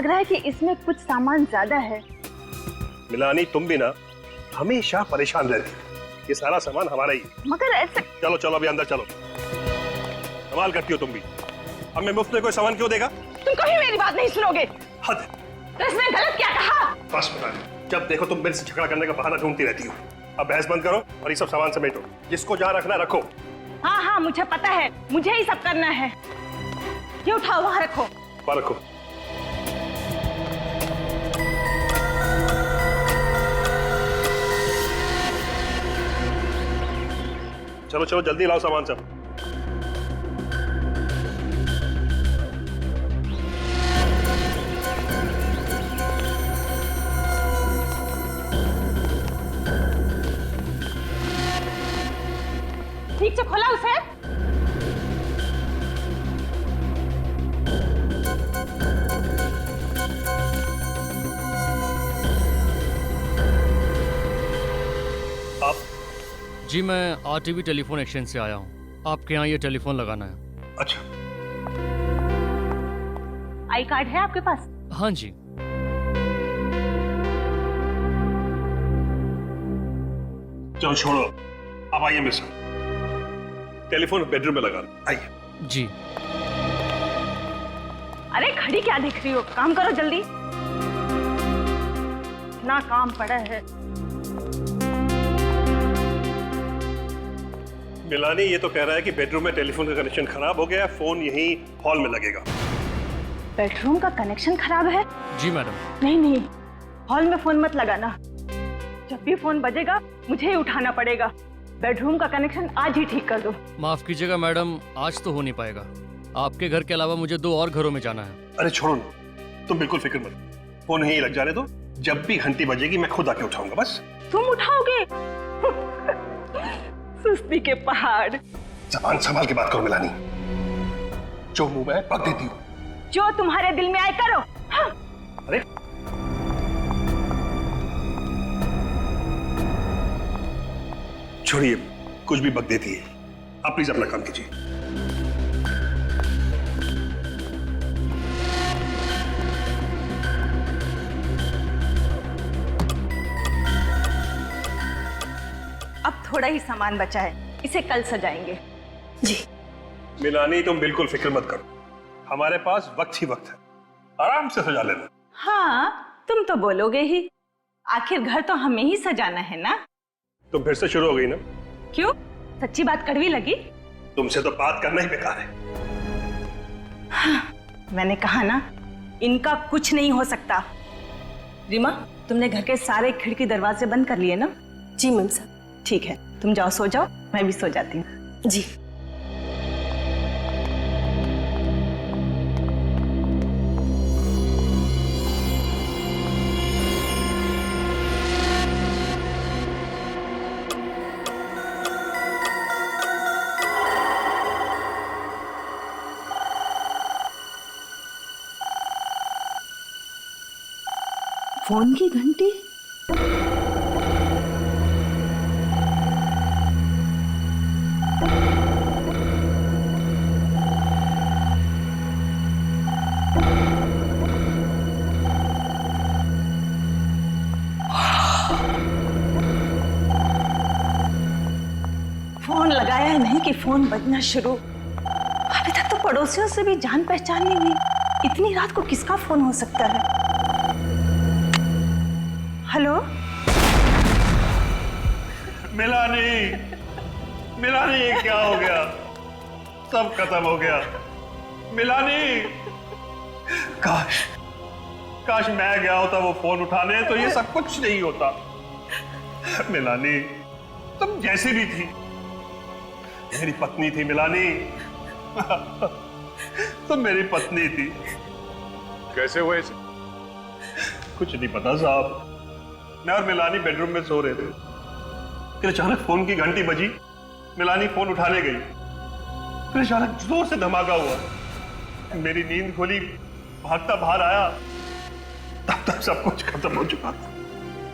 रहा है कि इसमें कुछ सामान ज्यादा है। मिलानी तुम भी ना हमेशा परेशान रहती, ये सारा सामान हमारा ही। मगर ऐसे चलो चलो अभी अंदर चलो, कमाल करती हो तुम भी। अब मैं मुफ्त में कोई सामान क्यों देगा? तुम कभी मेरी बात नहीं सुनोगे। हद। तो इसमें गलत क्या कहा? बस मिलानी, जब देखो तुम मेरे से झगड़ा करने का बहाना ढूंढती रहती हो। अब बहस बंद करो और ये सब सामान समेटो, जिसको जहाँ रखना रखो। हाँ हाँ मुझे पता है, मुझे ही सब करना है। ये उठाओ वहां रखो। वहाँ रखो। चलो चलो जल्दी लाओ सामान सब। ठीक से खोला उसे। आप? जी मैं RTV टेलीफोन एक्सचेंज से आया हूँ, आपके यहाँ ये टेलीफोन लगाना है। अच्छा। आई कार्ड है आपके पास? हाँ जी। चलो छोड़ो, अब आइए मेरे साथ। टेलीफोन बेडरूम में लगा लो, आइए। जी। अरे खड़ी क्या देख रही हो, काम करो जल्दी। ना काम पड़ा है। मिलानी ये तो कह रहा है कि बेडरूम में टेलीफोन का कनेक्शन खराब हो गया, फोन यहीं हॉल में लगेगा। बेडरूम का कनेक्शन खराब है? जी मैडम। नहीं नहीं, हॉल में फोन मत लगाना। जब भी फोन बजेगा मुझे ही उठाना पड़ेगा। बेडरूम का कनेक्शन आज ही ठीक कर दो। माफ कीजिएगा मैडम, आज तो हो नहीं पाएगा। आपके घर के अलावा मुझे 2 और घरों में जाना है। अरे छोड़ो ना, तुम बिल्कुल फिक्र मत, फोन यहीं लग जाने दो। जब भी घंटी बजेगी मैं खुद आके उठाऊंगा। बस तुम उठाओगे? सुस्ती के पहाड़। ज़बान संभाल के बात करो मिलानी, जो मुंह में है पक देती हो। जो तुम्हारे दिल में आए करो। हाँ। अरे छोड़िए, कुछ भी बक देती है। आप प्लीज अपना काम कीजिए। अब थोड़ा ही सामान बचा है, इसे कल सजाएंगे। जी। मिलानी तुम बिल्कुल फिक्र मत करो, हमारे पास वक्त ही वक्त है, आराम से सजा लेना। हाँ तुम तो बोलोगे ही, आखिर घर तो हमें ही सजाना है ना। तुम फिर से शुरू हो गई ना? क्यों, सच्ची बात कड़वी लगी? तुमसे तो बात करना ही बेकार है। हाँ, मैंने कहा ना, इनका कुछ नहीं हो सकता। रीमा, तुमने घर के सारे खिड़की दरवाजे बंद कर लिए ना? जी मैम साहब। ठीक है, तुम जाओ सो जाओ, मैं भी सो जाती हूँ। जी। फोन की घंटी। फोन लगाया नहीं कि फोन बजना शुरू। अभी तक तो पड़ोसियों से भी जान पहचान नहीं हुई, इतनी रात को किसका फोन हो सकता है? हेलो? मिलानी, मिलानी ये क्या हो गया? सब खत्म हो गया। मिलानी, काश काश मैं गया होता वो फोन उठाने, तो ये सब कुछ नहीं होता। मिलानी, तुम जैसी भी थी, मेरी पत्नी थी मिलानी। तुम मेरी पत्नी थी। कैसे हुए इसे? कुछ नहीं पता साहब, मैं और मिलानी बेडरूम में सो रहे थे, फिर अचानक फोन की घंटी बजी, मिलानी फोन उठाने गई, फिर अचानक जोर से धमाका हुआ, मेरी नींद खुली, भागता बाहर आया, तब तक सब कुछ खत्म हो चुका था,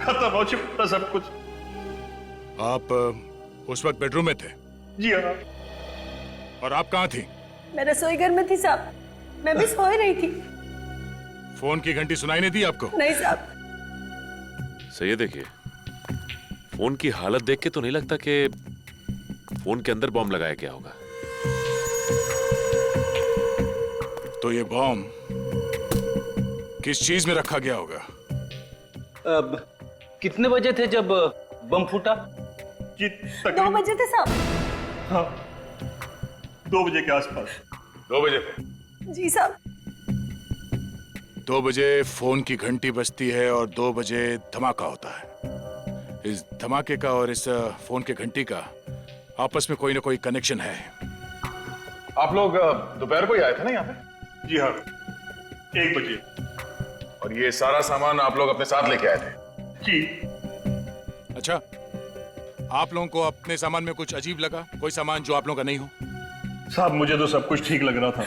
खत्म हो चुका था सब कुछ। आप उस वक्त बेडरूम में थे? जी हाँ। और आप कहाँ थी? मैं रसोई घर में थी साहब, मैं भी सो ही रही थी। फोन की घंटी सुनाई नहीं दी आपको? नहीं साहब। सही है, देखिए फोन की हालत देख के तो नहीं लगता कि फोन के अंदर बॉम्ब लगाया गया होगा। तो ये बॉम्ब किस चीज में रखा गया होगा? अब कितने बजे थे जब बम फूटा? जी 2 तकरीबन बजे थे साहब। हाँ, 2 बजे के आसपास। 2 बजे थे। जी साहब। 2 बजे फोन की घंटी बजती है और 2 बजे धमाका होता है। इस धमाके का और इस फोन की घंटी का आपस में कोई ना कोई कनेक्शन है। आप लोग दोपहर को ही आए थे ना यहाँ पे? जी हाँ, 1 बजे। और ये सारा सामान आप लोग अपने साथ लेके आए थे? जी अच्छा, आप लोगों को अपने सामान में कुछ अजीब लगा? कोई सामान जो आप लोगों का नहीं हो? साहब, मुझे तो सब कुछ ठीक लग रहा था,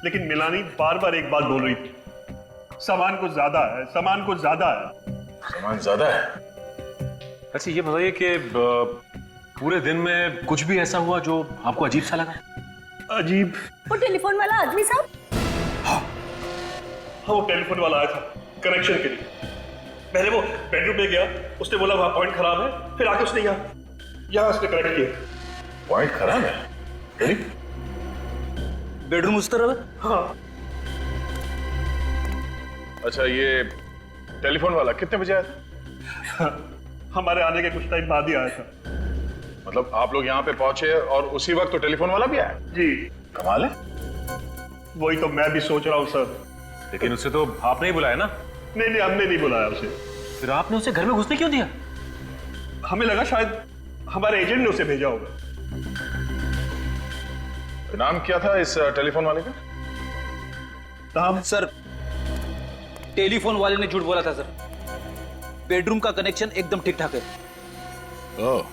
लेकिन मिलानी बार बार एक बात बोल रही थी, सामान कुछ ज्यादा है, सामान कुछ ज्यादा है। सामान ज्यादा है? अच्छा ये बताइए कि पूरे दिन में कुछ भी ऐसा हुआ जो आपको अजीब सा लगा? अजीब? वो टेलीफोन वाला आदमी साहब। हाँ, वो टेलीफोन वाला आया था कनेक्शन के लिए। पहले वो बेडरूम में गया, उसने बोला वहां पॉइंट खराब है, फिर आके उसने यहाँ उसने कनेक्ट किया। पॉइंट खराब है? बेडरूम उस तरफ है? हाँ। अच्छा, ये टेलीफोन वाला कितने बजे आया था? हमारे आने के कुछ टाइम बाद ही आया था। मतलब आप लोग यहाँ पे पहुंचे और उसी वक्त तो टेलीफोन वाला भी आया? जी। कमाल है। वही तो मैं भी सोच रहा हूँ सर। लेकिन उसे तो आपने ही बुलाया ना? नहीं, हमने नहीं बुलाया उसे। फिर आपने उसे घर में घुसने क्यों दिया? हमें लगा शायद हमारे एजेंट ने उसे भेजा होगा। नाम क्या था इस टेलीफोन वाले का? नाम? सर, टेलीफोन वाले ने झूठ बोला था सर। बेडरूम का कनेक्शन एकदम ठीक ठाक है। ओह,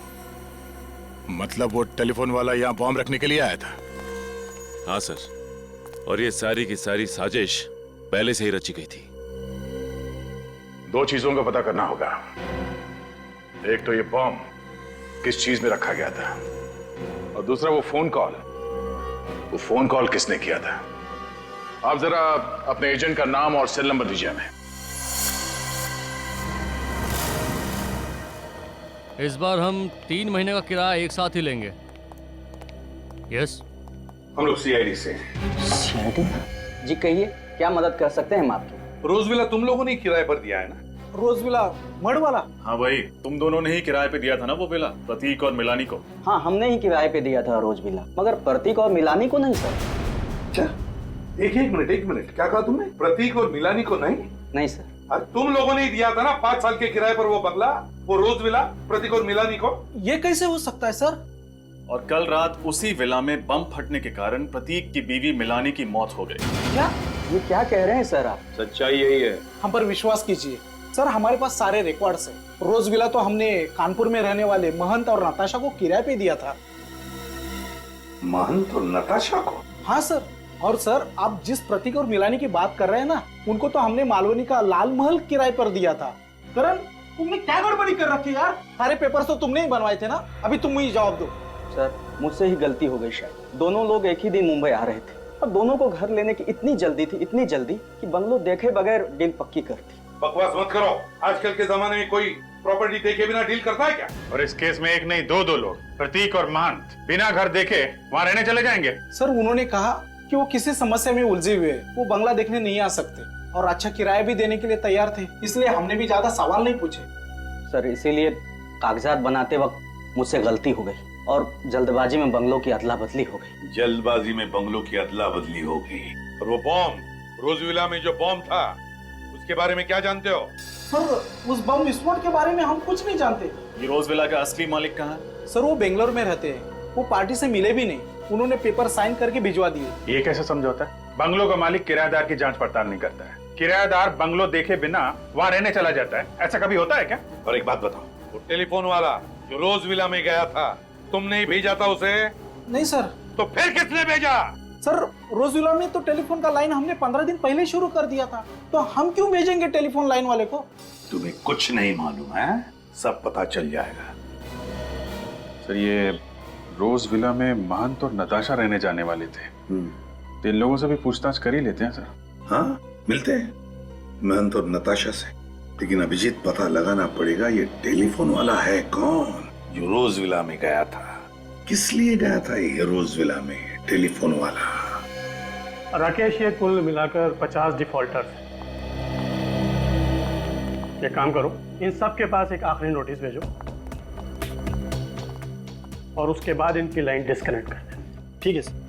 मतलब वो टेलीफोन वाला यहाँ बॉम्ब रखने के लिए आया था? हाँ सर, और ये सारी की सारी साजिश पहले से ही रची गई थी। 2 चीजों का पता करना होगा। एक तो ये बॉम्ब किस चीज में रखा गया था, और दूसरा वो फोन कॉल किसने किया था। आप जरा अपने एजेंट का नाम और सेल नंबर दीजिए हमें। इस बार हम 3 महीने का किराया एक साथ ही लेंगे। यस। हम लोग सीआईडी से। जी कहिए, क्या मदद कर सकते हैं हम आपकी? रोज विला तुम लोगों ने किराए पर दिया है ना? रोज विला मड़ वाला? हाँ भाई, तुम दोनों ने ही किराए पे दिया था ना वो विला, प्रतीक और मिलानी को। हाँ, हमने ही किराए पे दिया था रोज विला, मगर प्रतीक और मिलानी को नहीं सर। अच्छा, एक मिनट, क्या कहा तुमने? प्रतीक और मिलानी को नहीं? नहीं सर। अरे तुम लोगों ने ही दिया था ना 5 साल के किराए पर वो बंगला, वो रोज विला, प्रतीक और मिलानी को। ये कैसे हो सकता है सर? और कल रात उसी विला में बम फटने के कारण प्रतीक की बीवी मिलानी की मौत हो गई। क्या? ये क्या कह रहे हैं सर आप? सच्चाई यही है। हम पर विश्वास कीजिए सर, हमारे पास सारे रिकॉर्ड्स हैं। रोज विला तो हमने कानपुर में रहने वाले महंत और नताशा को किराए पे दिया था। महंत और नताशा को? हाँ सर। और सर, आप जिस प्रतीक और मिलानी की बात कर रहे हैं ना, उनको तो हमने मालवनी का लाल महल किराए पर दिया था। करण, तुमने क्या गड़बड़ी कर रखी यार? सारे पेपर तो तुमने ही बनवाए थे ना। अभी तुम मुझे जवाब दो। सर, मुझसे ही गलती हो गई शायद। दोनों लोग एक ही दिन मुंबई आ रहे थे और दोनों को घर लेने की इतनी जल्दी कि बंगलो देखे बगैर डील पक्की कर दी। बकवास मत करो। आजकल के जमाने में कोई प्रॉपर्टी देखे बिना डील करता है क्या? और इस केस में एक नहीं दो लोग, प्रतीक और महंत, बिना घर देखे वहां रहने चले जाएंगे। सर, उन्होंने कहा कि वो किसी समस्या में उलझे हुए, वो बंगला देखने नहीं आ सकते और अच्छा किराया भी देने के लिए तैयार थे, इसलिए हमने भी ज्यादा सवाल नहीं पूछे। सर, इसीलिए कागजात बनाते वक्त मुझसे गलती हो गई और जल्दबाजी में बंगलों की अदला बदली हो गई। जल्दबाजी में बंगलों की अदला बदली हो गई। और वो बॉम्ब, रोज विला में जो बॉम्ब था, उसके बारे में क्या जानते हो? सर, उस बम विस्फोट के बारे में हम कुछ नहीं जानते। ये रोज विला का असली मालिक कहाँ है? सर, वो बेंगलोर में रहते हैं। वो पार्टी से मिले भी नहीं, उन्होंने पेपर साइन करके भिजवा दिए। ये कैसे समझौता है? बंगलों का मालिक किराएदार की जांच पड़ताल नहीं करता है, किराएदार बंगलो देखे बिना वहां रहने चला जाता है। ऐसा कभी होता है क्या? और एक बात बताओ, वो टेलीफोन वाला जो रोज विला में गया था, तुमने ही भेजा था उसे? नहीं सर। तो फिर किसने भेजा? सर, रोज विला में तो टेलीफोन का लाइन हमने 15 दिन पहले शुरू कर दिया था, तो हम क्यों भेजेंगे टेलीफोन लाइन वाले को? तुम्हें कुछ नहीं मालूम है, सब पता चल जाएगा। सर, ये रोज विला में महंत और नताशा रहने जाने वाले थे। तो इन लोगों से भी पूछताछ कर ही लेते हैं सर। हाँ, मिलते हैं महंत और नताशा से। लेकिन अभिजीत, पता लगाना पड़ेगा ये टेलीफोन वाला है कौन जो रोज विला में गया था। किस लिए गया था ये रोज विला में टेलीफोन वाला? राकेश, ये कुल मिलाकर 50 डिफॉल्टर्स हैं। एक काम करो, इन सब के पास एक आखिरी नोटिस भेजो और उसके बाद इनकी लाइन डिस्कनेक्ट कर दें। ठीक है सर।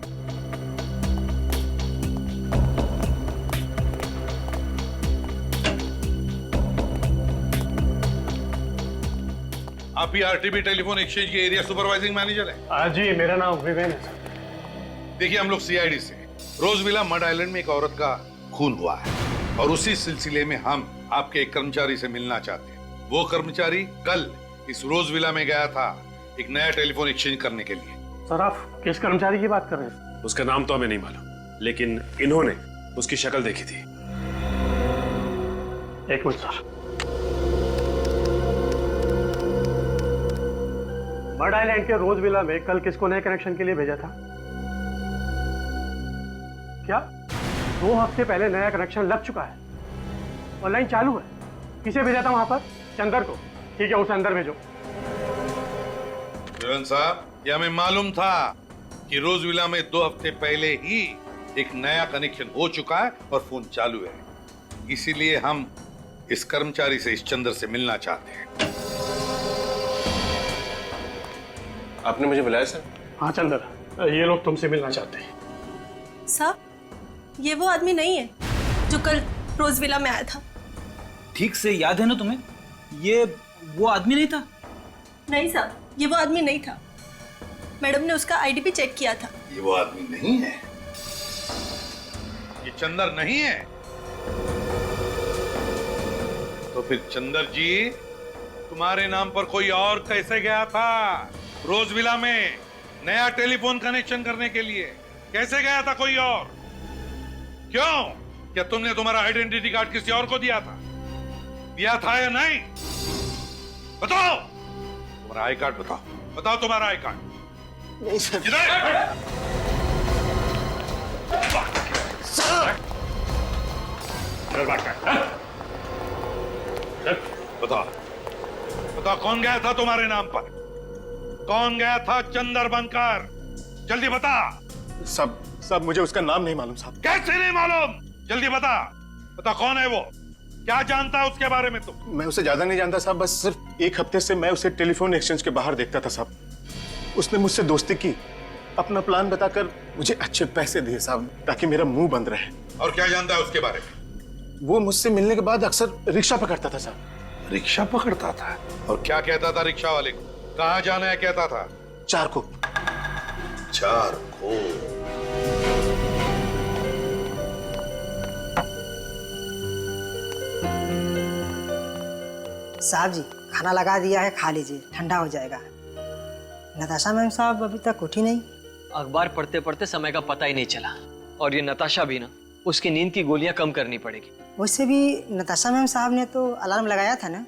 आप ही आरटीबी टेलीफोन एक्सचेंज के एरिया सुपरवाइजिंग मैनेजर हैं? जी, मेरा नाम विवेन है सर। देखिए, हम लोग सीआईडी से रोजविला मड आइलैंड में एक औरत का खून हुआ है और उसी सिलसिले में हम आपके एक कर्मचारी से मिलना चाहते हैं। वो कर्मचारी कल इस रोजविला में गया था एक नया टेलीफोन एक्सचेंज करने के लिए। सर, आप किस कर्मचारी की बात कर रहे हैं? उसका नाम तो हमें नहीं मालूम, लेकिन इन्होंने उसकी शक्ल देखी थी। एक मिनट सर। मड आइलैंड के रोज विला में कल किसको नए कनेक्शन के लिए भेजा था? क्या 2 हफ्ते पहले नया कनेक्शन लग चुका है और लाइन चालू है? किसे भेजा था वहां पर? चंदर को। ठीक है, उसे अंदर भेजो। साहब, ये हमें मालूम था कि रोज विला में 2 हफ्ते पहले ही एक नया कनेक्शन हो चुका है और फोन चालू है। इसीलिए हम इस कर्मचारी से, इस चंदर से मिलना चाहते हैं। आपने मुझे बुलाया सर? हाँ चंदर, ये लोग तुमसे मिलना चाहते हैं। साहब, ये वो आदमी नहीं है जो कल रोज विला में आया था। ठीक से याद है ना तुम्हें? ये वो आदमी नहीं था? नहीं साहब, ये वो आदमी नहीं था। मैडम ने उसका आईडी भी चेक किया था। ये वो आदमी नहीं है? ये चंदर नहीं है? तो फिर चंदर जी, तुम्हारे नाम पर कोई और कैसे गया था रोज विला में नया टेलीफोन कनेक्शन करने के लिए? कैसे गया था कोई और? क्यों? क्या तुमने तुम्हारा आइडेंटिटी कार्ड किसी और को दिया था? दिया था या नहीं? बताओ, तुम्हारा आई कार्ड बताओ। बताओ तुम्हारा आई कार्ड। नहीं सर। बताओ, बताओ कौन गया था तुम्हारे नाम पर? कौन गया था चंदर बनकर? जल्दी बता। सब मुझे उसका नाम नहीं मालूम साहब। कैसे नहीं मालूम? जल्दी बता। बता कौन है वो? क्या जानता है उसके बारे में तुम? मैं उसे ज्यादा नहीं जानता साहब, बस सिर्फ 1 हफ्ते से मैं उसे टेलीफोन एक्सचेंज के बाहर देखता था साहब। उसने मुझसे दोस्ती की, अपना प्लान बताकर मुझे अच्छे पैसे दिए साहब, ताकि मेरा मुंह बंद रहे। और क्या जानता है उसके बारे में? वो मुझसे मिलने के बाद अक्सर रिक्शा पकड़ता था साहब। रिक्शा पकड़ता था? और क्या कहता था रिक्शा वाले को? कहाँ जाना है कहता था? चारको। चारको। साहब जी, खाना लगा दिया है, खा लीजिए, ठंडा हो जाएगा। नताशा मैम साहब अभी तक उठी नहीं। अखबार पढ़ते पढ़ते समय का पता ही नहीं चला। और ये नताशा भी ना, उसकी नींद की गोलियां कम करनी पड़ेगी। वैसे भी नताशा मैम साहब ने तो अलार्म लगाया था ना।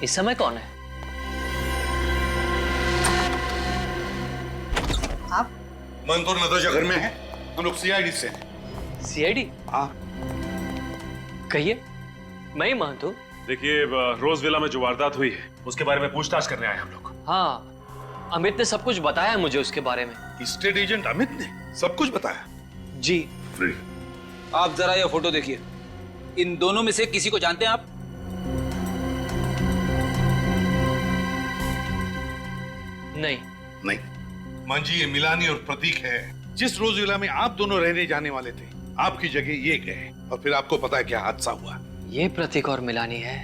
इस समय कौन है? आप? मंतूर नताशा घर में है। हम लोग सीआईडी से हैं। सीआईडी? हाँ। कहिए, मैं ही महंत हूँ। देखिए, रोज विला में जो वारदात हुई है उसके बारे में पूछताछ करने आए हम लोग। हाँ, अमित ने सब कुछ बताया मुझे उसके बारे में। स्टेट एजेंट अमित ने सब कुछ बताया? जी। आप जरा ये फोटो देखिए। इन दोनों में से किसी को जानते हैं आप? नहीं। नहीं। मांझी, ये मिलानी और प्रतीक है। जिस रोज विला में आप दोनों रहने जाने वाले थे, आपकी जगह ये गए और फिर आपको पता है क्या हादसा हुआ। ये प्रतीक और मिलानी है।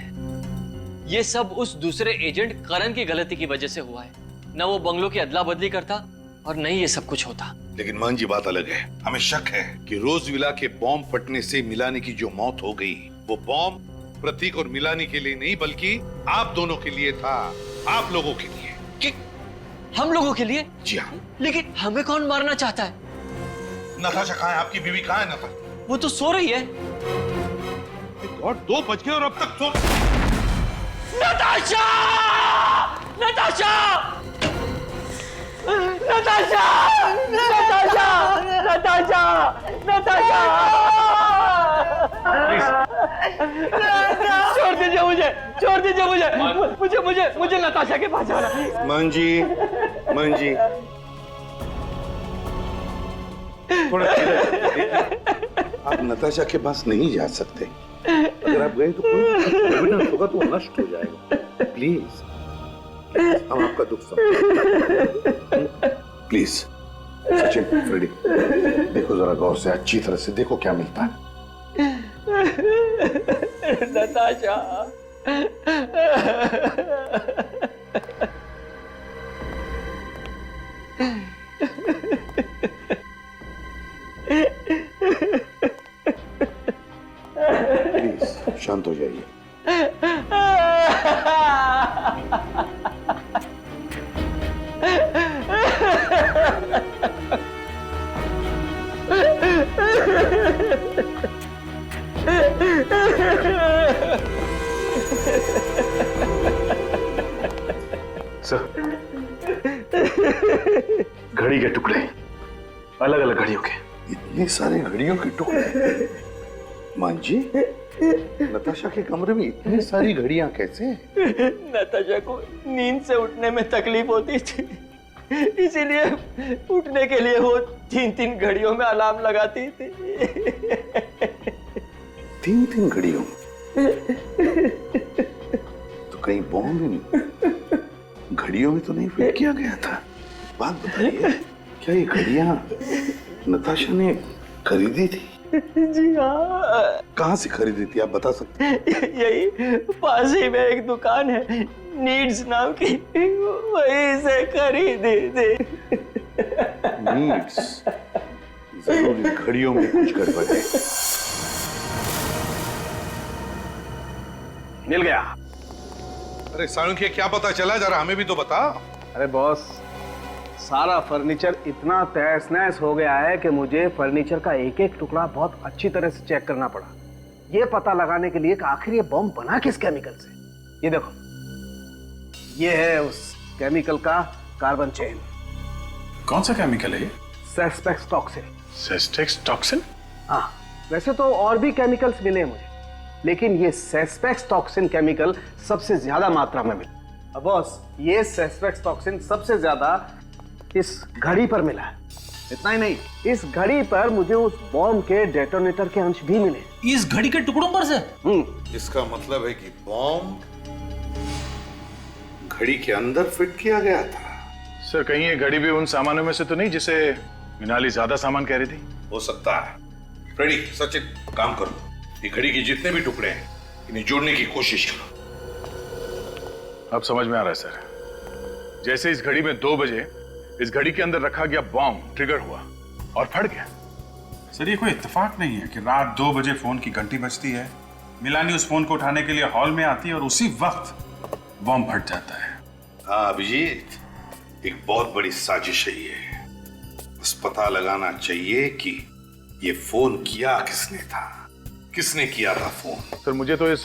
ये सब उस दूसरे एजेंट करण की गलती की वजह से हुआ है। न वो बंगलों की अदला बदली करता और न ही ये सब कुछ होता। लेकिन मांझी, बात अलग है। हमें शक है कि रोज विला के बॉम्ब फटने से मिलानी की जो मौत हो गई, वो बॉम्ब प्रतीक और मिलानी के लिए नहीं बल्कि आप दोनों के लिए था। आप लोगों के लिए। कि हम लोगों के लिए? जी हाँ। लेकिन हमें कौन मारना चाहता है? नताशा कहाँ है? आपकी बीवी कहाँ है नताशा? वो तो सो रही है। और 2 बज गए और अब तक सो। नताशा! नताशा! नताशा! नताशा! नताशा! नताशा! छोड़ दीजिए मुझे, छोड़ दीजिए मुझे, मुझे मुझे मुझे नताशा के पास जाना। मान जी, मान जी, थोड़ा आप नताशा के पास नहीं जा सकते। अगर आप गए तो कोई एविडेंस होगा तो नष्ट हो जाएगा। प्लीज, हम आपका दुख समझेंगे। प्लीज सचिन, फ्रेडी, देखो जरा गौर से, अच्छी तरह से देखो क्या मिलता है। नताशा, प्लीज शांत हो जाइए। सर, घड़ी के टुकड़े, अलग अलग घड़ियों के। इतने सारे घड़ियों के टुकड़े? मान जी, नताशा के कमरे में इतनी सारी घड़ियां कैसे? नताशा को नींद से उठने में तकलीफ होती थी, इसीलिए उठने के लिए वो 3-3 घड़ियों में अलार्म लगाती थी। 3-3 घड़ियों? तो कहीं बॉम्ब इन घड़ियों में तो नहीं फिट किया गया था? बात बताइए, क्या ये घड़ियां नताशा ने खरीदी थी? जी हाँ। कहाँ से खरीदी थी, आप बता सकते हैं? यही पास ही में एक दुकान है, नीड्स नाम की, वहीं से खरीदी थी। नीड्स? जरूर घड़ियों में कुछ गड़बड़ है। मिल गया। अरे साळुंखे, क्या पता चला, जरा हमें भी तो बता। अरे बॉस, सारा फर्नीचर इतना तहस नहस हो गया है कि मुझे फर्नीचर का एक एक टुकड़ा बहुत अच्छी तरह से चेक करना पड़ा, ये पता लगाने के लिए कि आखिर ये बम बना किस केमिकल से। ये देखो, ये है उस केमिकल का कार्बन चेन। कौन सा केमिकल है ये? सेस्पेक्स टॉक्सिन। सेस्पेक्स टॉक्सिन? हाँ, वैसे तो और भी केमिकल्स मिले हैं मुझे, लेकिन ये सेस्पेक्स टॉक्सिन केमिकल सबसे ज्यादा मात्रा में मिला। अब बॉस, ये सेस्पेक्स टॉक्सिन सबसे ज्यादा इस घड़ी पर मिला है। इतना ही नहीं, इस घड़ी पर मुझे उस बॉम्ब के डेटोनेटर के अंश भी मिले। इस घड़ी के टुकड़ों पर से? इसका मतलब है कि बॉम्ब घड़ी के अंदर फिट किया गया था। सर, कहीं ये घड़ी भी उन सामानों में से तो नहीं जिसे मिनाली ज्यादा सामान कह रही थी? हो सकता है। फ्रेडी, सचिन, काम करो, ये घड़ी के जितने भी टुकड़े हैं इन्हें जोड़ने की कोशिश करो। अब समझ में आ रहा है सर। जैसे इस घड़ी में 2 बजे इस घड़ी के अंदर रखा गया बॉम्ब ट्रिगर हुआ और फट गया। सर, ये कोई इत्तेफाक नहीं है कि रात 2 बजे फोन की घंटी बजती है, मिलानी उस फोन को उठाने के लिए हॉल में आती है और उसी वक्त बॉम्ब फट जाता है। हाँ अभिजीत, एक बहुत बड़ी साजिश है ये। बस पता लगाना चाहिए कि ये फोन किया किसने था, किसने किया था फोन। सर, मुझे तो इस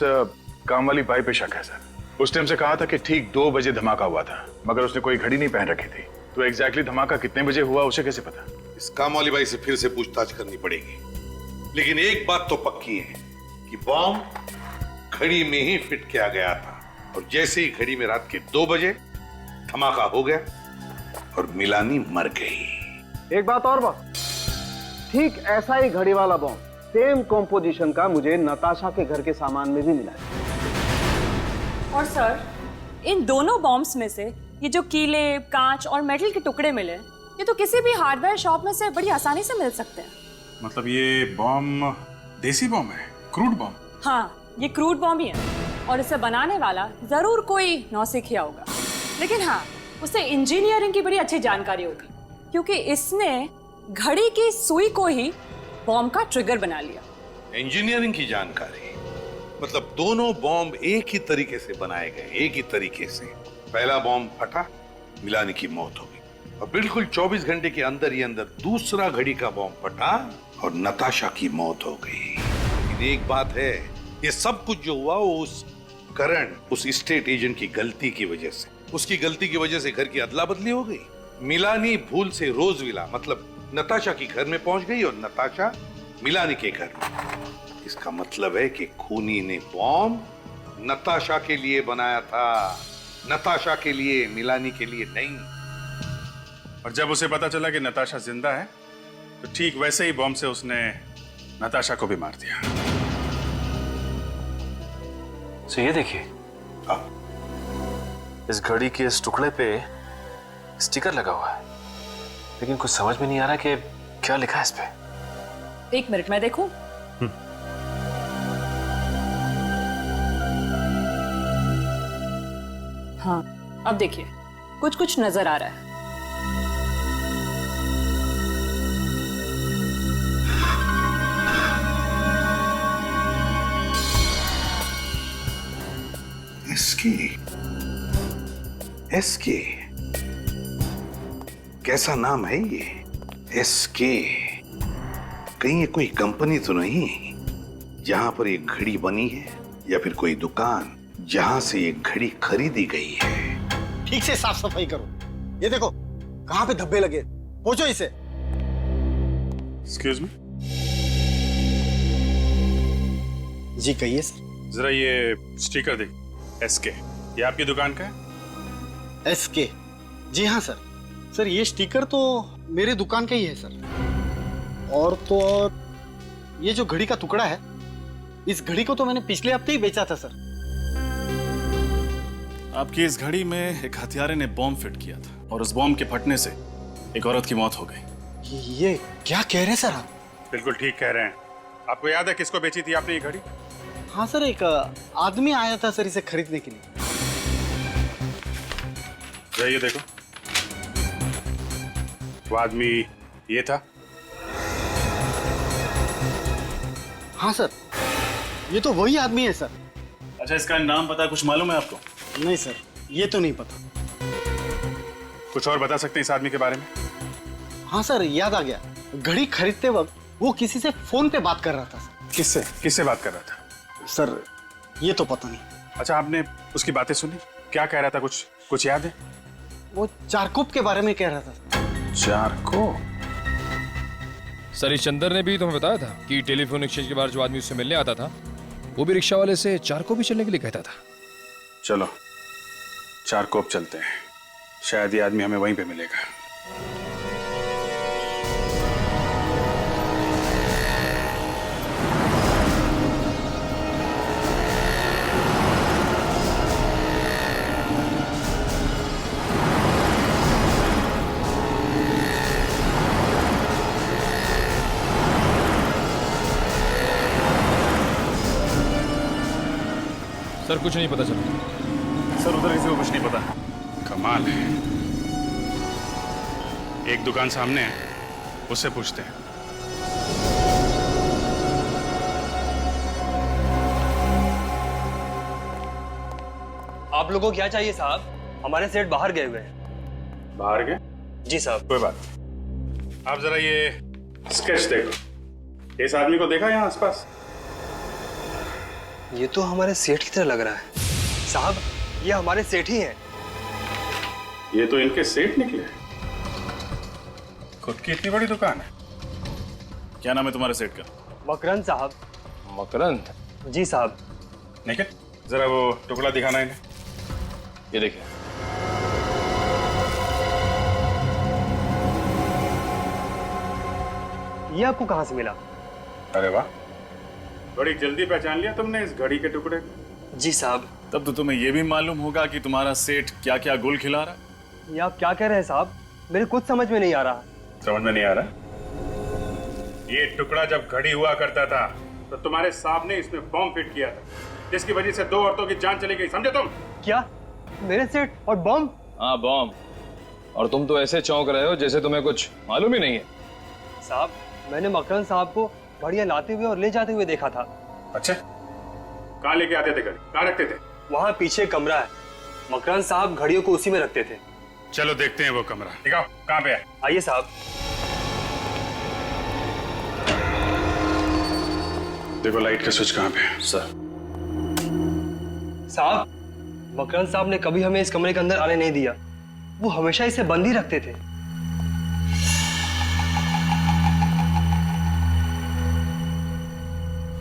काम वाली बाई पे शक है सर। उस टाइम से कहा था कि ठीक 2 बजे धमाका हुआ था, मगर उसने कोई घड़ी नहीं पहन रखी थी, तो एग्जैक्टली धमाका कितने बजे हुआ उसे कैसे पता? इस काम वाली बाई से फिर से पूछताछ करनी पड़ेगी, लेकिन एक बात तो पक्की है कि बॉम्ब घड़ी में ही फिट किया गया था, और जैसे ही घड़ी में रात के 2 बजे धमाका हो गया और मिलानी मर गई। एक बात और बॉस, ठीक ऐसा ही घड़ी वाला बॉम्ब सेम कॉम्पोजिशन का मुझे नताशा के घर के सामान में भी मिला है। और सर, इन दोनों बॉम्ब्स में से ये जो कीले, कांच और मेटल के टुकड़े मिले, ये तो किसी भी हार्डवेयर शॉप में से बड़ी आसानी से मिल सकते हैं। मतलब ये बॉम्ब देसी बॉम्ब है, क्रूड बॉम्ब? हाँ, ये क्रूड बॉम्ब ही है, और इसे बनाने वाला जरूर कोई नौसिखिया होगा, लेकिन हाँ, उसे इंजीनियरिंग की बड़ी अच्छी जानकारी होगी, क्योंकि इसने घड़ी की सुई को ही बॉम्ब का ट्रिगर बना लिया। इंजीनियरिंग की जानकारी मतलब दोनों बॉम्ब एक ही तरीके से बनाए गए, एक ही तरीके से। पहला बॉम्ब फटा, मिलानी की मौत हो गई, और बिल्कुल 24 घंटे के अंदर ही अंदर दूसरा घड़ी का बॉम्ब फटा और नताशा की मौत हो गई। लेकिन एक बात है, ये सब कुछ जो हुआ वो उस करण, उस स्टेट एजेंट की गलती की वजह से, उसकी गलती की वजह से घर की अदला बदली हो गई। मिलानी भूल से रोजविला मतलब नताशा की घर में पहुंच गई और नताशा मिलानी के घर में। इसका मतलब है कि खूनी ने बॉम्ब नताशा के लिए बनाया था, नताशा के लिए, मिलानी के लिए नहीं। और जब उसे पता चला कि नताशा जिंदा है तो ठीक वैसे ही बॉम्ब से उसने नताशा को भी मार दिया। तो ये देखिए, इस घड़ी के इस टुकड़े पे स्टिकर लगा हुआ है, लेकिन कुछ समझ में नहीं आ रहा कि क्या लिखा है इस पे। 1 मिनट मैं देखूं। हाँ, अब देखिए कुछ कुछ नजर आ रहा है। एसके, कैसा नाम है ये? एसके, कहीं ये कोई कंपनी तो नहीं जहां पर ये घड़ी बनी है, या फिर कोई दुकान जहां से ये घड़ी खरीदी गई है? ठीक से साफ सफाई करो। ये देखो कहां पे धब्बे लगे, पोंछो इसे। एक्सक्यूज मी, जी कहिए सर। जरा ये स्टिकर देखिए, एसके, ये आपकी दुकान का है? एसके, जी हाँ सर। सर ये स्टिकर तो मेरे दुकान का ही है सर। और तो और ये जो घड़ी का टुकड़ा है, इस घड़ी को तो मैंने पिछले हफ्ते ही बेचा था सर। आपकी इस घड़ी में एक हथियारे ने बॉम्ब फिट किया था और उस बॉम्ब के फटने से एक औरत की मौत हो गई। ये क्या कह रहे हैं सर आप? बिल्कुल ठीक कह रहे हैं। आपको याद है किसको बेची थी आपने ये घड़ी? हाँ सर, एक आदमी आया था सर इसे खरीदने के लिए। ये देखो, वो आदमी ये था। हाँ सर, ये तो वही आदमी है सर। अच्छा, इसका नाम पता कुछ मालूम है आपको? नहीं सर, ये तो नहीं पता। कुछ और बता सकते हैं इस आदमी के बारे में? हाँ सर, याद आ गया। घड़ी खरीदते वक्त वो किसी से फोन पे बात कर रहा था सर। किससे बात कर रहा था? सर ये तो पता नहीं। अच्छा, आपने उसकी बातें सुनी? क्या कह रहा था? कुछ याद है? वो चारकोप के बारे में कह रहा था। चारकोप? सर इस चंदर ने भी तुम्हें बताया था कि टेलीफोन एक्सचेंज के बाहर जो आदमी उससे मिलने आता था वो भी रिक्शा वाले से चारकोप भी चलने के लिए कहता था। चलो चारकोप चलते हैं, शायद ये आदमी हमें वहीं पे मिलेगा। सर कुछ नहीं पता चला। सर उधर किसी को कुछ नहीं पता। कमाल है। एक दुकान सामने है, उससे पूछते हैं। आप लोगों को क्या चाहिए साहब? हमारे सेठ बाहर गए हुए हैं। बाहर गए? जी साहब। कोई बात। आप जरा ये स्केच देखो। इस आदमी को देखा यहाँ आसपास? ये तो हमारे सेठ की तरह लग रहा है साहब। ये हमारे सेठ ही हैं। ये तो इनके सेठ निकले। खुद की इतनी बड़ी दुकान है। क्या नाम है तुम्हारे सेठ का? मकरंद साहब। मकरंद? जी साहब। निकल, जरा वो टुकड़ा दिखाना इन्हें। ये देखिए। ये आपको कहां से मिला? अरे वाह, बड़ी जल्दी पहचान लिया तुमने इस घड़ी के टुकड़े को। जी साहब। तब तो तुम्हें यह भी मालूम होगा कि तुम्हारा सेठ क्या क्या गुल खिला रहा है। ये आप क्या कह रहे हैं साहब? मेरे कुछ समझ में नहीं आ रहा। समझ में नहीं आ रहा? ये टुकड़ा जब घड़ी हुआ करता था तो तुम्हारे साहब ने इसमें बॉम्ब फिट किया था, जिसकी वजह से 2 औरतों की जान चली गई, समझे तुम? क्या? मेरे सेठ और बॉम्ब? हाँ बॉम्ब। और तुम तो ऐसे चौंक रहे हो जैसे तुम्हें कुछ मालूम ही नहीं है। साहब, मैंने मकरंद साहब को घड़ियां लाते हुए और ले जाते हुए देखा था। अच्छा, कहाँ लेके आते थे घड़ी? कहाँ रखते थे? वहाँ पीछे कमरा है, मकरंद साहब घड़ियों को उसी में रखते थे। चलो देखते हैं वो कमरा। दिखाओ कहाँ पे है। आइए साहब। देखो लाइट का स्विच कहाँ पे है। सर। साहब, मकरंद साहब ने कभी हमें इस कमरे के अंदर आने नहीं दिया। वो हमेशा इसे बंद ही रखते थे।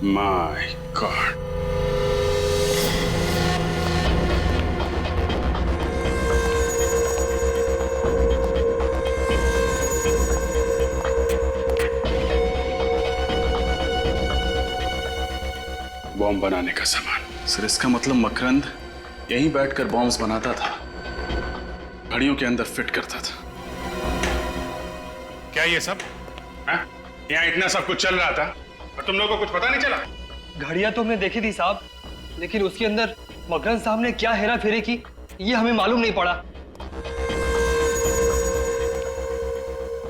My God. बॉम्ब बनाने का सामान। सर इसका मतलब मकरंद यहीं बैठकर बॉम्ब्स बनाता था, घड़ियों के अंदर फिट करता था। क्या ये सब? यहाँ इतना सब कुछ चल रहा था और तुम लोगों को कुछ पता नहीं चला? घड़ियां तो हमने देखी थी साहब, लेकिन उसके अंदर मकरंद साहब ने क्या हेरा फेरी की ये हमें मालूम नहीं पड़ा।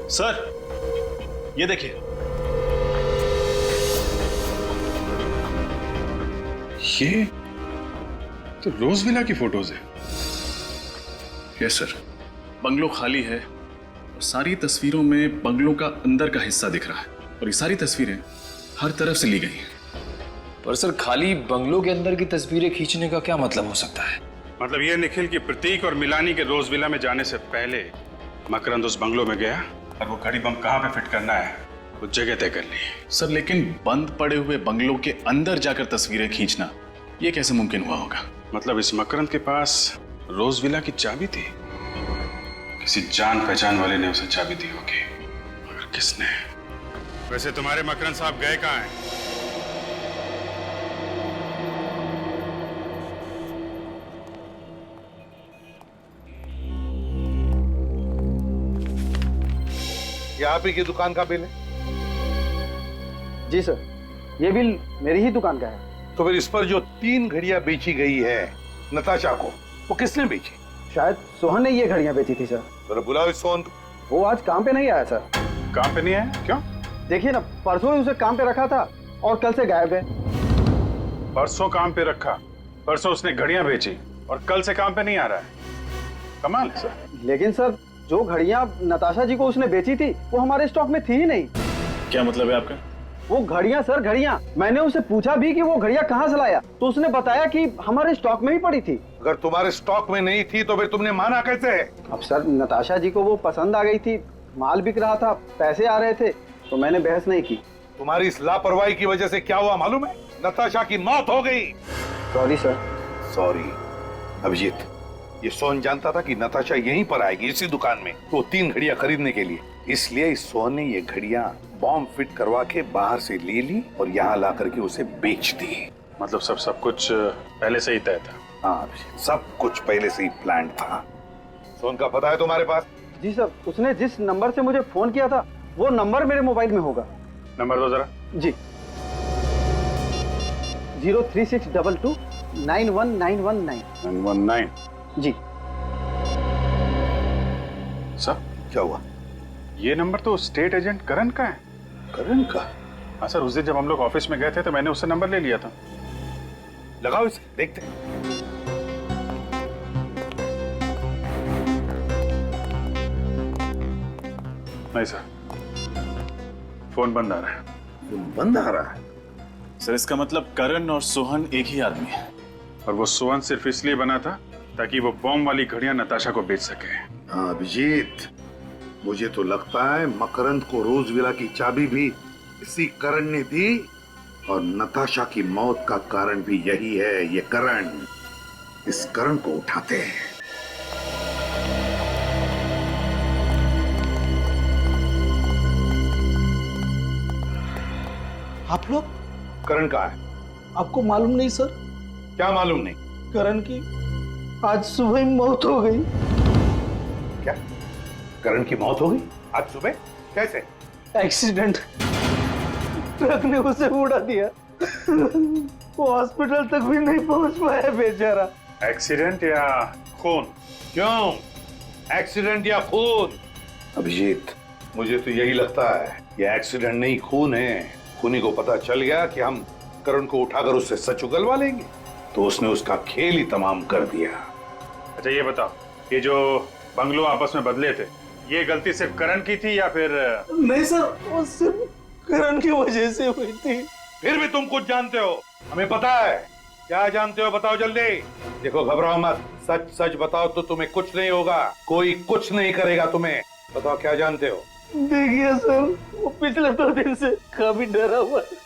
सर ये देखिए, ये तो रोज विला की फोटोज है। यस सर, बंगलो खाली है और सारी तस्वीरों में बंगलों का अंदर का हिस्सा दिख रहा है और ये सारी तस्वीरें हर तरफ से ली गई हैं। पर सर खाली बंगलों के अंदर की तस्वीरें खींचने का क्या मतलब हो सकता है? मतलब ये निखिल की प्रतीक और मिलानी के रोज विला में जाने से पहले मकरंद उस बंगलो में गया और वो घड़ी बम कहाँ पे फिट करना है वो जगह तय कर ली। सर लेकिन बंद पड़े हुए बंगलों के अंदर जाकर तस्वीरें खींचना ये कैसे मुमकिन हुआ होगा? मतलब इस मकरंद के पास रोज विला की चाबी थी, किसी जान पहचान वाले ने उसे चाबी दी होगी, मगर किसने? वैसे तुम्हारे मकरंद साहब गए कहाँ हैं? ये आप ही की दुकान का बिल है? जी सर, ये बिल मेरी ही दुकान का है। तो फिर इस पर जो 3 घड़ियां बेची गई है नताशा को, वो किसने बेची? शायद सोहन ने ये घड़ियां बेची थी सर। तो बुलाओ इस सोहन को। वो आज काम पे नहीं आया सर। काम पे नहीं आया? क्यों? देखिए ना, परसों ही उसे काम पे रखा था और कल से गायब है। परसों काम पे रखा, परसों उसने घड़ियां बेची और कल से काम पे नहीं आ रहा है। कमाल है सर। लेकिन सर जो घड़ियां नताशा जी को उसने बेची थी वो हमारे स्टॉक में थी ही नहीं। क्या मतलब है आपका? वो घड़ियां सर, घड़ियां। मैंने उसे पूछा भी कि वो घड़ियां कहाँ से लाया, तो उसने बताया कि हमारे स्टॉक में ही पड़ी थी। अगर तुम्हारे स्टॉक में नहीं थी तो फिर तुमने माना कैसे? अब सर नताशा जी को वो पसंद आ गई थी, माल बिक रहा था, पैसे आ रहे थे, तो मैंने बहस नहीं की। तुम्हारी इस लापरवाही की वजह से क्या हुआ मालूम है? नताशा की मौत हो गई। Sorry sir. सॉरी अभिजीत, ये सोहन जानता था कि नताशा यहीं पर आएगी इसी दुकान में, तो 3 घड़ियां खरीदने के लिए, इसलिए इस सोहन ने ये घड़ियां बॉम्ब फिट करवा के बाहर से ले ली और यहाँ ला करके उसे बेच दी। मतलब सब कुछ पहले से ही तय था? हाँ, सब कुछ पहले से ही प्लान था। सोहन का पता है तुम्हारे पास? जी सर, उसने जिस नंबर से मुझे फोन किया था वो नंबर मेरे मोबाइल में होगा। नंबर दो जरा। जी, 03622 91919 919। जी सर क्या हुआ? ये नंबर तो स्टेट एजेंट करण का है। करण का? हाँ सर, उस दिन जब हम लोग ऑफिस में गए थे तो मैंने उससे नंबर ले लिया था। लगाओ इसे, देखते हैं। नहीं सर, फोन बंद आ रहा है। फोन बंद आ रहा है? सर इसका मतलब करण और सोहन एक ही आदमी है। और वो सोहन सिर्फ इसलिए बना था ताकि वो बॉम्ब वाली घड़ियां नताशा को बेच सके। हाँ अभिजीत, मुझे तो लगता है मकरंद को रोज विला की चाबी भी इसी करण ने दी और नताशा की मौत का कारण भी यही है, ये करण। इस करण को उठाते हैं। आप लोग? करण कहाँ है? आपको मालूम नहीं सर? क्या मालूम नहीं? करण की आज सुबह ही मौत हो गई। क्या? करण की मौत हो गई आज सुबह? कैसे? एक्सीडेंट, ट्रक ने उसे उड़ा दिया। वो हॉस्पिटल तक भी नहीं पहुंच पाया बेचारा। एक्सीडेंट या खून? क्यों एक्सीडेंट या खून? अभिजीत, मुझे तो यही लगता है ये एक्सीडेंट नहीं खून है। खूनी को पता चल गया कि हम करण को उठाकर उससे सच उगलवा लेंगे, तो उसने उसका खेल ही तमाम कर दिया। अच्छा ये बताओ, ये जो बंगलो आपस में बदले थे, ये गलती सिर्फ करण की थी या फिर? नहीं सर, वो सिर्फ करण की वजह से हुई थी। फिर भी तुम कुछ जानते हो, हमें पता है। क्या जानते हो बताओ जल्दी। देखो घबराओ मत, सच सच बताओ तो तुम्हें कुछ नहीं होगा, कोई कुछ नहीं करेगा तुम्हें। बताओ क्या जानते हो? देखिए सर, वो पिछले 2 दिन से काफी डरा हुआ है।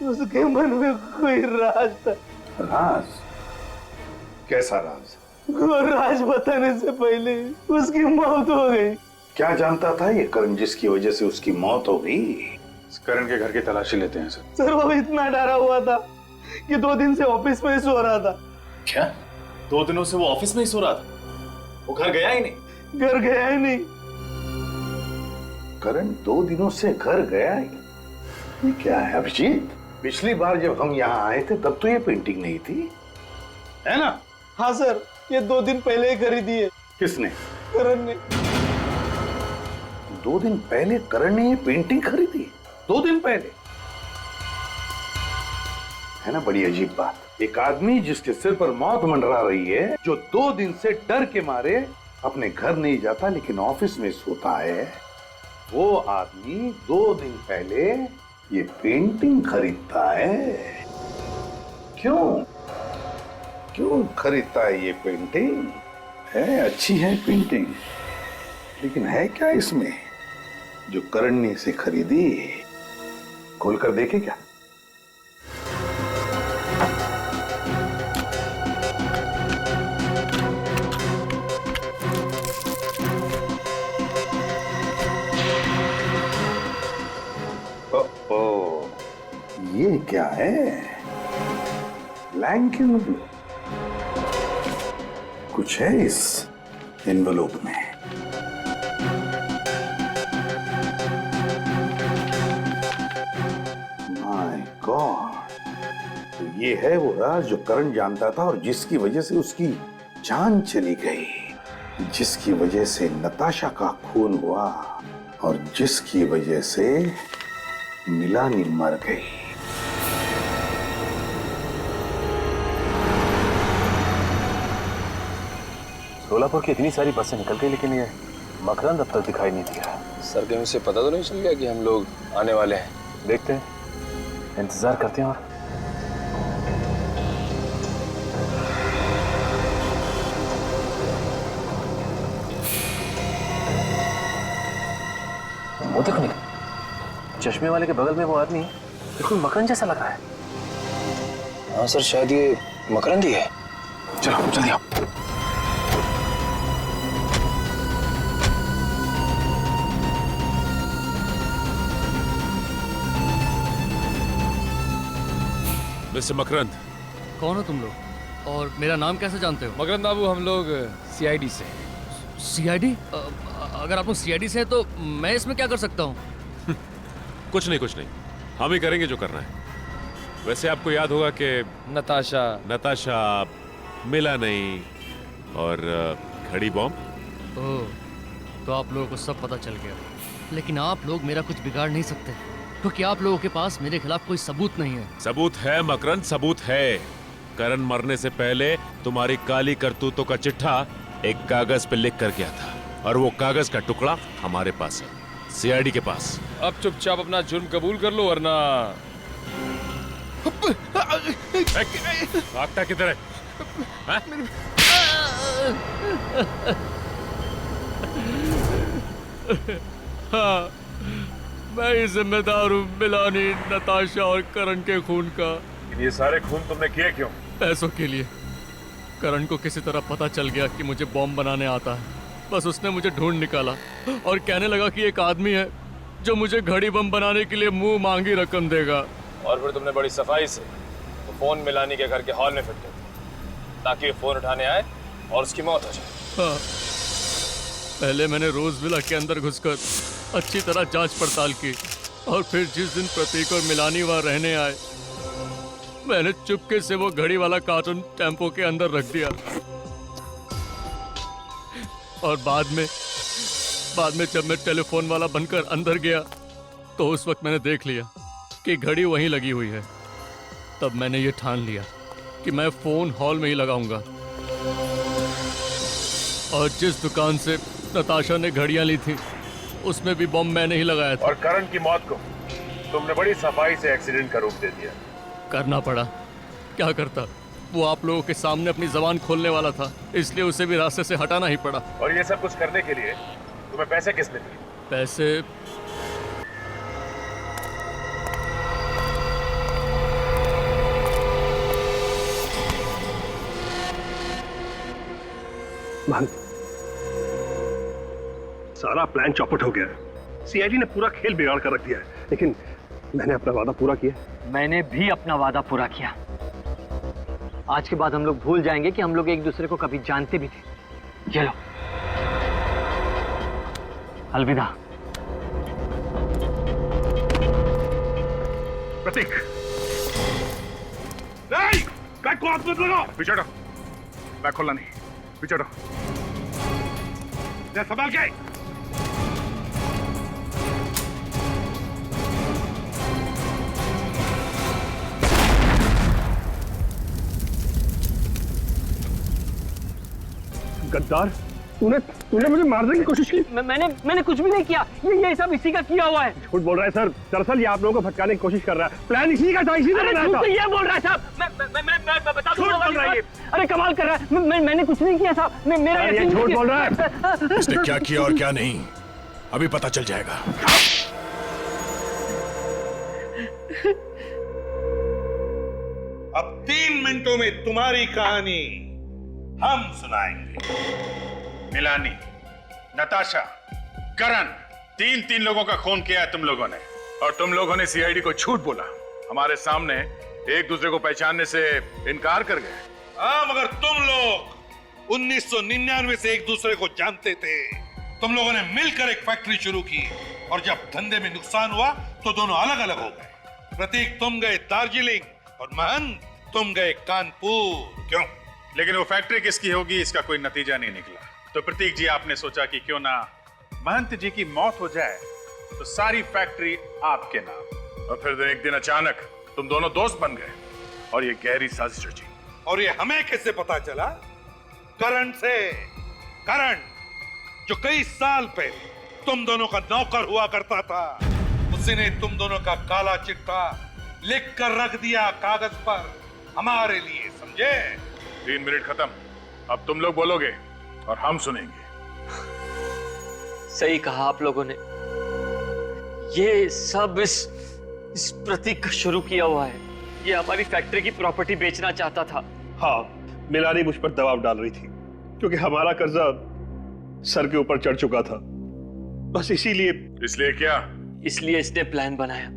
उसके मन में कोई राज था। राज? कैसा राज? वो राज बताने से पहले उसकी मौत हो गई। क्या जानता था ये करण जिसकी वजह से उसकी मौत हो गई? करण के घर की तलाशी लेते हैं सर। सर वो इतना डरा हुआ था कि 2 दिन से ऑफिस में ही सो रहा था। क्या 2 दिनों से वो ऑफिस में ही सो रहा था? वो घर गया ही नहीं? घर गया ही नहीं। करण 2 दिनों से घर गया ही? ये क्या है अभिजीत? पिछली बार जब हम यहाँ आए थे तब तो ये पेंटिंग नहीं थी, है ना? हाँ सर, ये 2 दिन पहले ही खरीदी है। किसने? करण ने। 2 दिन पहले करण ने ये पेंटिंग खरीदी? 2 दिन पहले? है ना बड़ी अजीब बात। एक आदमी जिसके सिर पर मौत मंडरा रही है, जो 2 दिन से डर के मारे अपने घर नहीं जाता लेकिन ऑफिस में सोता है, वो आदमी 2 दिन पहले ये पेंटिंग खरीदता है। क्यों खरीदता है ये पेंटिंग? है अच्छी है पेंटिंग, लेकिन है क्या इसमें जो करण ने इसे खरीदी? खोलकर देखे क्या? ये क्या है? Blank envelope. कुछ है इस एनवलप में। माय गॉड, तो ये है वो राज जो करण जानता था और जिसकी वजह से उसकी जान चली गई, जिसकी वजह से नताशा का खून हुआ और जिसकी वजह से मिलानी मर गई। सोलापुर की इतनी सारी बसें निकल गई, लेकिन ये मकरंद अब तक दिखाई नहीं दिया। सर कहीं उसे पता तो नहीं चल गया कि हम लोग आने वाले हैं? देखते हैं, इंतजार करते हैं। और वो देखो निकल, चश्मे वाले के बगल में वो आदमी बिल्कुल मकरंद जैसा लग रहा है। हाँ सर, शायद ये मकरंद ही है। चलो जल्दी आओ। मिस्टर मकरंद। कौन हो तुम लोग और मेरा नाम कैसे जानते हो? मकरंद बाबू, हम लोग सीआईडी से। सीआईडी? अगर आप लोग सीआईडी से हैं तो मैं इसमें क्या कर सकता हूँ? कुछ नहीं, हम ही करेंगे जो करना है। वैसे आपको याद होगा कि नताशा मिला नहीं और घड़ी बॉम्ब। ओह, तो आप लोगों को सब पता चल गया। लेकिन आप लोग मेरा कुछ बिगाड़ नहीं सकते क्योंकि आप लोगों के पास मेरे खिलाफ कोई सबूत नहीं है। सबूत है मकरंद, सबूत है। करण मरने से पहले तुम्हारी काली करतूतों का चिट्ठा एक कागज पे लिख कर गया था और वो कागज का टुकड़ा हमारे पास है, सीआईडी के पास। अब चुपचाप अपना जुर्म कबूल कर लो वरना। भागता किधर है? हाँ, मैं ही जिम्मेदार हूँ मिलानी, नताशा और करण के खून का। ये सारे खून तुमने किए क्यों? पैसों के लिए। करण को किसी तरह पता चल गया कि मुझे बॉम्ब बनाने आता है। बस उसने मुझे ढूंढ निकाला और कहने लगा कि एक आदमी है जो मुझे घड़ी बम बनाने के लिए मुंह मांगी रकम देगा। और फिर तुमने बड़ी सफाई से तो फोन मिलानी के घर के हॉल में फिट कर दिया ताकि फोन उठाने आए और उसकी मौत हो जाए। हाँ, पहले मैंने रोज विला के अंदर घुसकर अच्छी तरह जांच पड़ताल की और फिर जिस दिन प्रतीक और मिलानी वहां रहने आए, मैंने चुपके से वो घड़ी वाला कार्टून टेम्पो के अंदर रख दिया। और बाद में जब मैं टेलीफोन वाला बनकर अंदर गया तो उस वक्त मैंने देख लिया कि घड़ी वहीं लगी हुई है। तब मैंने ये ठान लिया कि मैं फोन हॉल में ही लगाऊंगा। और जिस दुकान से नताशा ने घड़ियां ली थी उसमें भी बम मैंने ही लगाया था। और करण की मौत को तुमने बड़ी सफाई से एक्सीडेंट का रूप दे दिया। करना पड़ा, क्या करता। वो आप लोगों के सामने अपनी जबान खोलने वाला था, इसलिए उसे भी रास्ते से हटाना ही पड़ा। और ये सब कुछ करने के लिए तुम्हें पैसे किसने दिए? पैसे सारा प्लान चौपट हो गया है। सीआईडी ने पूरा खेल बिगाड़ कर रख दिया है, लेकिन मैंने अपना वादा पूरा किया। मैंने भी अपना वादा पूरा किया। आज के बाद हम लोग भूल जाएंगे कि हम लोग एक दूसरे को कभी जानते भी थे। चलो, अलविदा। प्रतीक, नहीं, बैग को हाथ मत लगाओ। पीछे हटो, बैग खोलना नहीं, पीछे हटो। संभाल के। गद्दार, तूने मुझे मारने की कोशिश की। मैंने कुछ भी नहीं किया। ये सब इसी का किया हुआ है। झूठ बोल रहा है सर। दरअसल ये आप लोगों को भटकाने की कोशिश कर रहा है। प्लान इसी का था, इसी ने बनाया था। ये बोल रहा है साहब। मैं बता दूंगा। अरे कमाल कर रहा है। मैंने कुछ नहीं किया साहब। मेरा ये झूठ बोल रहा है। इसने क्या किया और क्या नहीं अभी पता चल जाएगा। अब 3 मिनटों में तुम्हारी कहानी हम सुनाएंगे। मिलानी, नताशा, करण, तीन लोगों का खून किया है तुम लोगों ने, और तुम लोगों ने सीआईडी को झूठ बोला। हमारे सामने एक दूसरे को पहचानने से इनकार कर गए। हाँ, मगर तुम लोग 1999 से एक दूसरे को जानते थे। तुम लोगों ने मिलकर एक फैक्ट्री शुरू की, और जब धंधे में नुकसान हुआ तो दोनों अलग अलग हो गए। प्रतीक, तुम गए दार्जिलिंग और महंत, तुम गए कानपुर। क्यों? लेकिन वो फैक्ट्री किसकी होगी इसका कोई नतीजा नहीं निकला। तो प्रतीक जी, आपने सोचा कि क्यों ना महंत जी की मौत हो जाए तो सारी फैक्ट्री आपके नाम। और फिर एक दिन अचानक तुम दोनों दोस्त बन गए और ये गहरी साजिश रची। और ये हमें कैसे पता चला? करण से। करण, जो कई साल पहले तुम दोनों का नौकर हुआ करता था, उसी ने तुम दोनों का काला चिट्ठा लिख कर रख दिया कागज पर हमारे लिए, समझे? 3 मिनट खत्म। अब तुम लोग बोलोगे और हम सुनेंगे। सही कहा आप लोगों ने। ये सब इस प्रतीक का शुरू किया हुआ है। ये हमारी फैक्ट्री की प्रॉपर्टी बेचना चाहता था। हाँ, मिलानी मुझ पर दबाव डाल रही थी क्योंकि हमारा कर्जा सर के ऊपर चढ़ चुका था। बस इसीलिए। इसलिए क्या? इसलिए इसने प्लान बनाया।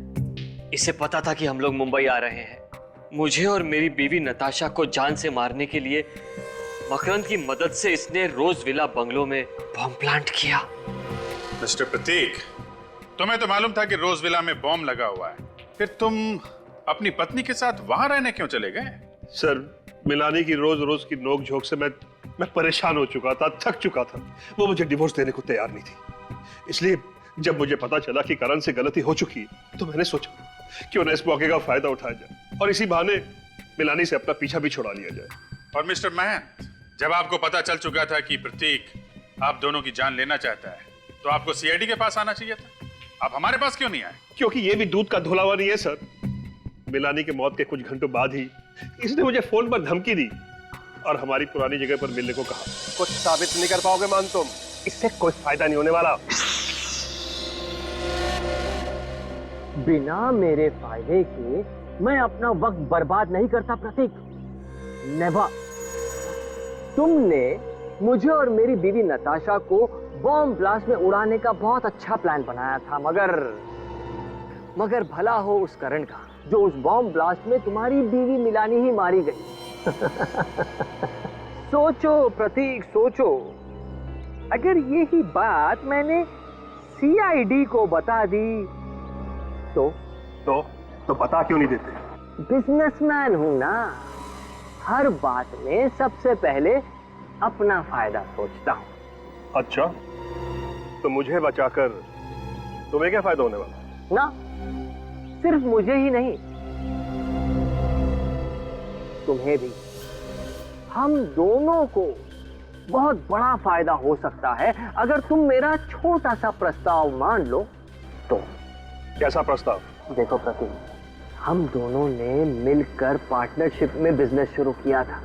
इसे पता था कि हम लोग मुंबई आ रहे हैं। मुझे और मेरी बीवी नताशा को जान से मारने के लिए मकरंद की मदद से इसने रोज विला बंगलो में बॉम्ब प्लांट किया। मिस्टर प्रतीक, तुम्हें तो मालूम था कि रोज विला में बॉम्ब लगा हुआ है, फिर तुम अपनी पत्नी के साथ वहां रहने क्यों चले गए? सर, मिलानी की रोज रोज की नोक झोंक से मैं परेशान हो चुका था, थक चुका था। वो मुझे डिवोर्स देने को तैयार नहीं थी। इसलिए जब मुझे पता चला कि करण से गलती हो चुकी है तो मैंने सोचा क्यों ना इस मौके का फायदा उठाया जाए और इसी बहाने मिलानी से अपना पीछा भी छुड़ा लिया जाए। और मिस्टर महंत, जब आपको पता चल चुका था कि प्रतीक आप दोनों की जान लेना चाहता है तो आपको सीआईडी के पास आना चाहिए था। आप हमारे पास क्यों नहीं आए? क्योंकि ये भी दूध का धुलावा नहीं है सर। मिलानी के मौत के कुछ घंटों बाद ही इसने मुझे फोन पर धमकी दी और हमारी पुरानी जगह पर मिलने को कहा। कुछ साबित नहीं कर पाओगे मान तुम, इससे कोई फायदा नहीं होने वाला। बिना मेरे फायदे के मैं अपना वक्त बर्बाद नहीं करता प्रतीक। नेवर। तुमने मुझे और मेरी बीवी नताशा को बॉम्ब ब्लास्ट में उड़ाने का बहुत अच्छा प्लान बनाया था, मगर भला हो उस करण का जो उस बॉम्ब ब्लास्ट में तुम्हारी बीवी मिलानी ही मारी गई। सोचो प्रतीक, सोचो, अगर यही बात मैंने सीआईडी को बता दी तो बता क्यों नहीं देते? बिजनेसमैन हूं ना, हर बात में सबसे पहले अपना फायदा सोचता हूं। अच्छा, तो मुझे बचाकर तुम्हें क्या फायदा होने वाला? ना, सिर्फ मुझे ही नहीं, तुम्हें भी। हम दोनों को बहुत बड़ा फायदा हो सकता है अगर तुम मेरा छोटा सा प्रस्ताव मान लो तो। कैसा प्रस्ताव? देखो प्रतीक, हम दोनों ने मिलकर पार्टनरशिप में बिजनेस शुरू किया था,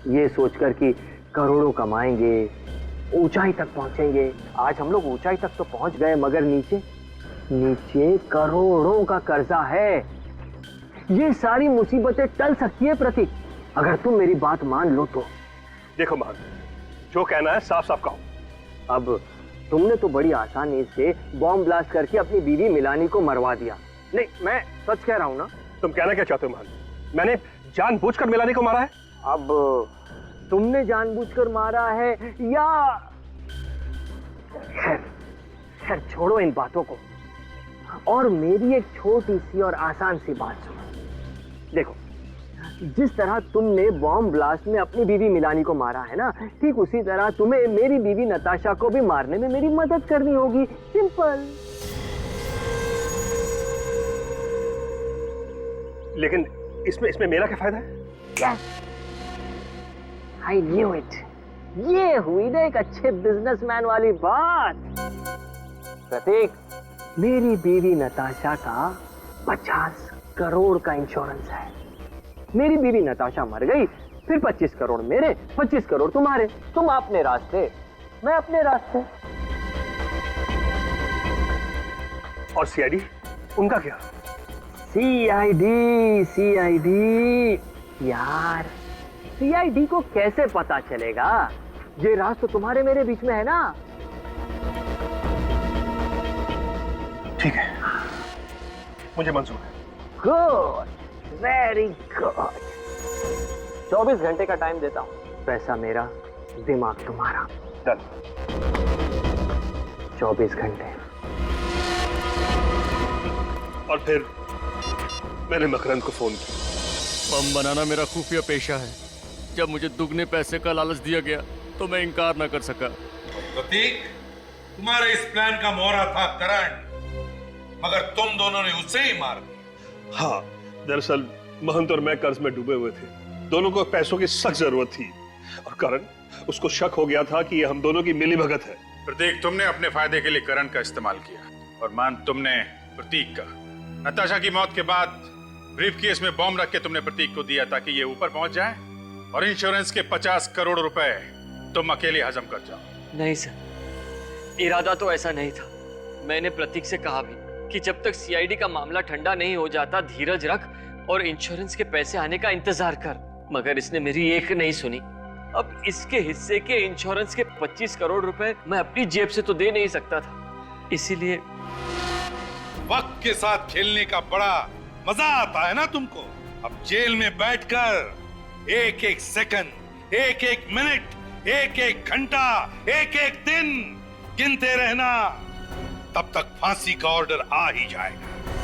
ये सोचकर कि करोड़ों कमाएंगे, ऊंचाई तक पहुंचेंगे। आज हम लोग ऊंचाई तक तो पहुंच गए, मगर नीचे करोड़ों का कर्जा है। ये सारी मुसीबतें टल सकती है प्रतीक, अगर तुम मेरी बात मान लो तो। देखो मान, जो कहना है साफ साफ कहो। अब तुमने तो बड़ी आसानी से बॉम्ब ब्लास्ट करके अपनी बीवी मिलानी को मरवा दिया। नहीं, मैं सच कह रहा हूँ ना। तुम कहना क्या चाहते हो महान? मैंने जानबूझकर मिलानी को मारा है? अब तुमने जानबूझकर मारा है या खैर छोड़ो इन बातों को, और मेरी एक छोटी सी और आसान सी बात सुनो। देखो, जिस तरह तुमने बॉम्ब ब्लास्ट में अपनी बीवी मिलानी को मारा है ना, ठीक उसी तरह तुम्हें मेरी बीवी नताशा को भी मारने में मेरी मदद करनी होगी। सिंपल। लेकिन इसमें मेरा क्या फायदा है? I knew it. ये हुई ना एक अच्छे बिजनेसमैन वाली बात। प्रतीक, मेरी बीवी नताशा का 50 करोड़ का इंश्योरेंस है। मेरी बीवी नताशा मर गई, फिर 25 करोड़ मेरे, 25 करोड़ तुम्हारे। तुम अपने रास्ते, मैं अपने रास्ते। और सीआईडी, उनका क्या? सीआईडी यार, सीआईडी को कैसे पता चलेगा? ये राज तो तुम्हारे मेरे बीच में है ना। ठीक है, मुझे मंजूर है। Good, very good. 24 घंटे का टाइम देता हूं। पैसा मेरा, दिमाग तुम्हारा। डन। 24 घंटे। और फिर मैंने मकरंद को फोन किया। बम बनाना मेरा खुफिया पेशा है। जब मुझे दुगने पैसे का लालच दिया गया तो मैं इनकार न कर सका। प्रतीक, तुम्हारे इस प्लान का मोहरा था करण, मगर तुम दोनों ने उसे ही मार दिया। हाँ, दरअसल महंत और मैं कर्ज में डूबे हुए थे। दोनों को पैसों की सख्त जरूरत थी और करण, उसको शक हो गया था कि ये हम दोनों की मिलीभगत है। प्रतीक, तुमने अपने फायदे के लिए करण का इस्तेमाल किया और मान तुमने प्रतीक का। नताशा की मौत के बाद ब्रीफकेस में बॉम्ब रख के तुमने प्रतीक को दिया ताकि ये ऊपर पहुंच जाए और इंश्योरेंस के 50 करोड़ रुपए तुम अकेले हजम कर जाओ। नहीं सर, इरादा तो ऐसा नहीं था। मैंने प्रतीक से कहा भी कि जब तक सीआईडी का मामला ठंडा नहीं हो जाता धीरज रख और इंश्योरेंस के पैसे आने का इंतजार कर, मगर इसने मेरी एक नहीं सुनी। अब इसके हिस्से के इंश्योरेंस के 25 करोड़ रुपए मैं अपनी जेब से तो दे नहीं सकता था, इसीलिए। वक्त के साथ खेलने का बड़ा मजा आता है ना तुमको। अब जेल में बैठकर एक एक सेकंड, एक एक मिनट, एक एक घंटा, एक एक दिन गिनते रहना, तब तक फांसी का ऑर्डर आ ही जाएगा।